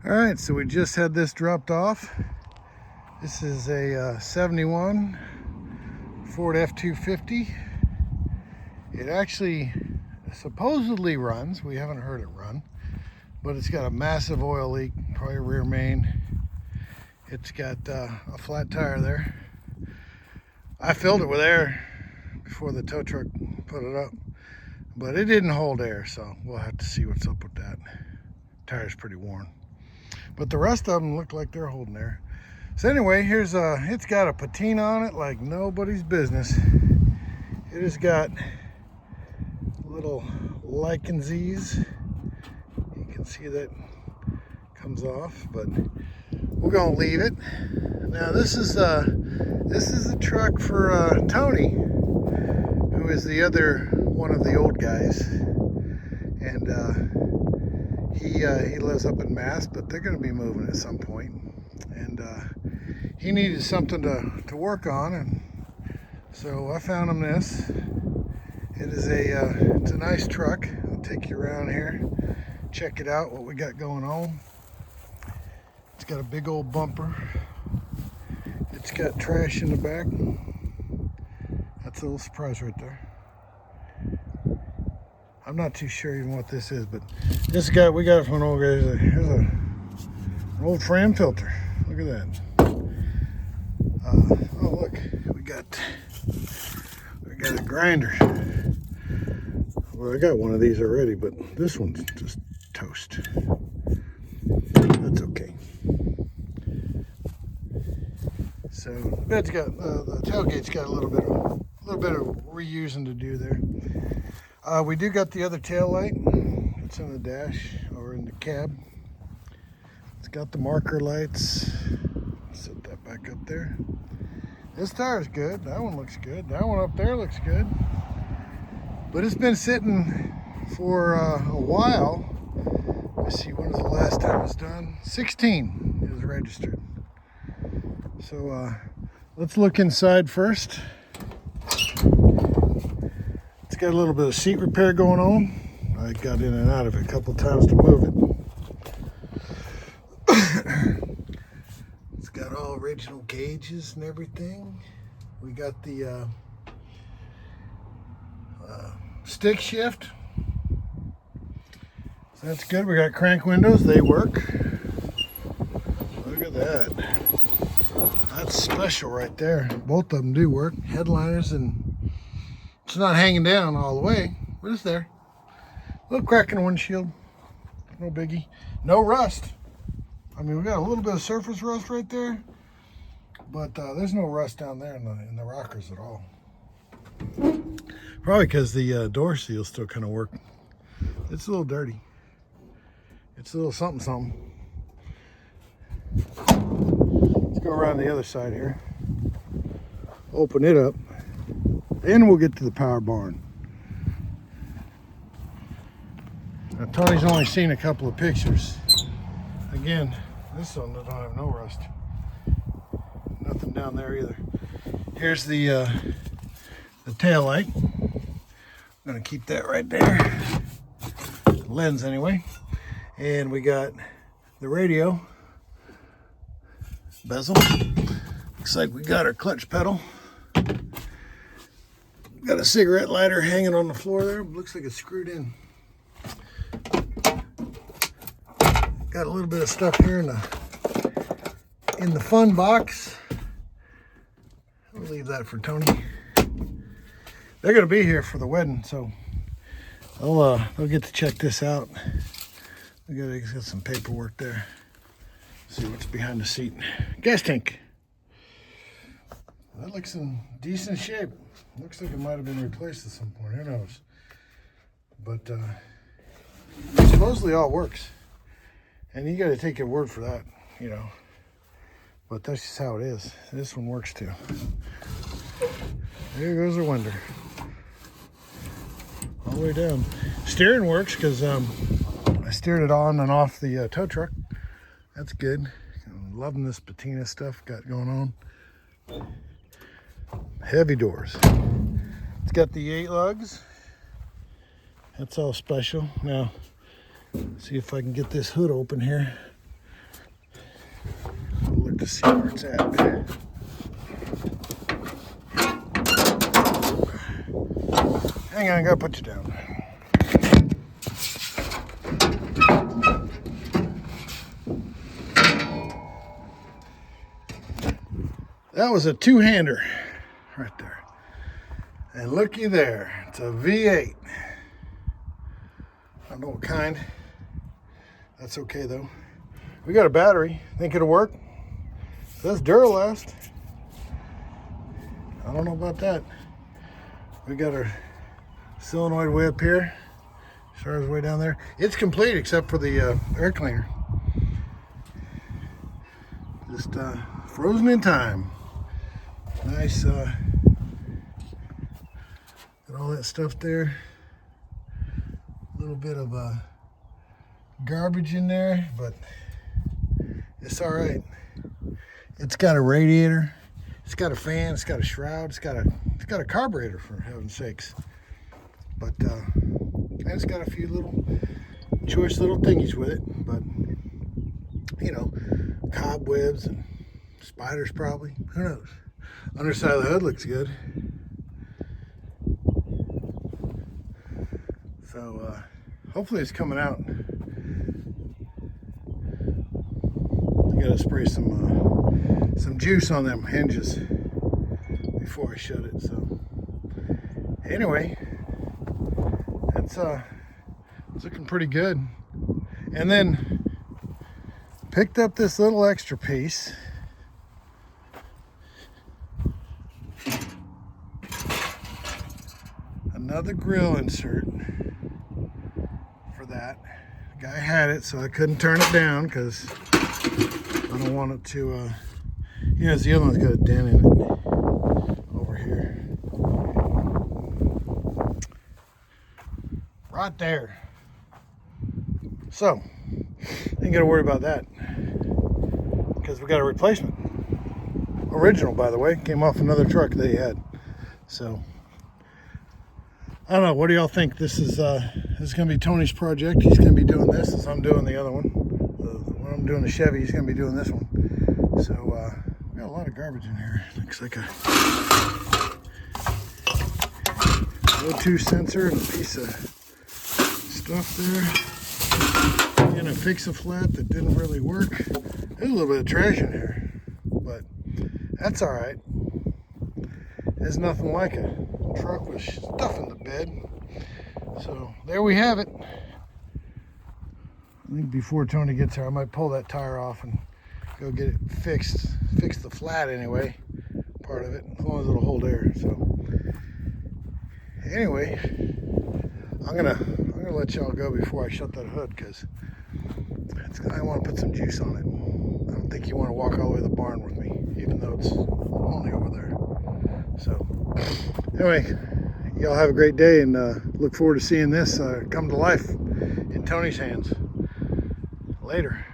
All right, so we just had this dropped off. This is a 71 Ford F250. It actually supposedly runs. We haven't heard it run, but it's got a massive oil leak, probably rear main. It's got a flat tire there. I filled it with air before the tow truck put it up, but it didn't hold air, so we'll have to see what's up with that. Tire's pretty worn, but the rest of them look like they're holding air. So anyway, here's it's got a patina on it like nobody's business. It has got little lichens. You can see that comes off, but we're gonna leave it. Now this is a truck for Tony, who is the other one of the old guys, and he lives up in Mass, but they're going to be moving at some point, and he needed something to work on, and so I found him this. It is it's a nice truck. I'll take you around here, check it out, what we got going on. It's got a big old bumper. It's got trash in the back. That's a little surprise right there. I'm not too sure even what this is, but this guy, we got it from an old guy. Here's an old Fram filter. Look at that. Oh look, we got a grinder. Well, I got one of these already, but this one's just toast. That's okay. So that's got the tailgate's got a little bit of reusing to do there. We do got the other tail light. It's in the dash or in the cab. It's got the marker lights. Set that back up there. This tire's good. That one looks good. That one up there looks good. But it's been sitting for a while. Let's see, when was the last time it was done? 16 is registered. So let's look inside first. It's got a little bit of seat repair going on. I got in and out of it a couple times to move it. It's got all original gauges and everything. We got the stick shift. So that's good. We got crank windows. They work. Look at that. That's special right there. Both of them do work. Headliners, and it's not hanging down all the way, but it's there. A little crack in the windshield. No biggie. No rust. I mean, we got a little bit of surface rust right there, but there's no rust down there in the rockers at all. Probably because the door seals still kind of work. It's a little dirty. It's a little something. Let's go around the other side here. Open it up. Then we'll get to the power barn. Now Tony's only seen a couple of pictures. Again, this one doesn't have no rust. Nothing down there either. Here's the tail light. I'm gonna keep that right there. Lens anyway. And we got the radio bezel. Looks like we got our clutch pedal. Got a cigarette lighter hanging on the floor there. Looks like it's screwed in. Got a little bit of stuff here in the fun box. I'll leave that for Tony. They're gonna be here for the wedding, so they'll get to check this out. We gotta get some paperwork there. See what's behind the seat. Gas tank. That looks in decent shape. Looks like it might have been replaced at some point. Who knows? But it supposedly all works. And you got to take your word for that, you know. But that's just how it is. This one works too. There goes our window. All the way down. Steering works because I steered it on and off the tow truck. That's good. I'm loving this patina stuff got going on. Heavy doors. It's got the 8 lugs. That's all special. Now, see if I can get this hood open here. to see where it's at. Hang on, I gotta put you down. That was a two-hander right there. And looky there, it's a V8. I don't know what kind. That's okay though. We got a battery. Think it'll work? It says Duralast. I don't know about that. We got our solenoid way up here. Stars way down there. It's complete except for the air cleaner. Just frozen in time. Nice. Got all that stuff there. A little bit of garbage in there, but it's all right. It's got a radiator. It's got a fan. It's got a shroud. It's got a carburetor, for heaven's sakes. But and it's got a few little choice little thingies with it. But you know, cobwebs and spiders probably. Who knows? Underside of the hood looks good. So hopefully it's coming out. I gotta spray some juice on them hinges before I shut it. So anyway, that's it's looking pretty good. And then picked up this little extra piece. Another grill insert for that. The guy had it, so I couldn't turn it down because I don't want it to, you know, the other one's got a dent in it over here. Right there. So, ain't gotta worry about that because we got a replacement. Original, by the way, came off another truck that he had. So, I don't know. What do y'all think? This is going to be Tony's project. He's going to be doing this as I'm doing the other one. When I'm doing the Chevy, he's going to be doing this one. So we got a lot of garbage in here. Looks like a O2 sensor and a piece of stuff there. And a fix-a-flat that didn't really work. There's a little bit of trash in here, but that's all right. There's nothing like a truck with stuff in the bed. So there we have it. I think before Tony gets here, I might pull that tire off and go get it fixed. Fix the flat anyway, part of it, as long as it'll hold air. So anyway, I'm gonna let y'all go before I shut that hood because I want to put some juice on it. I don't think you want to walk all the way to the barn with me, even though it's only over there. So anyway, y'all have a great day and look forward to seeing this come to life in Tony's hands. Later.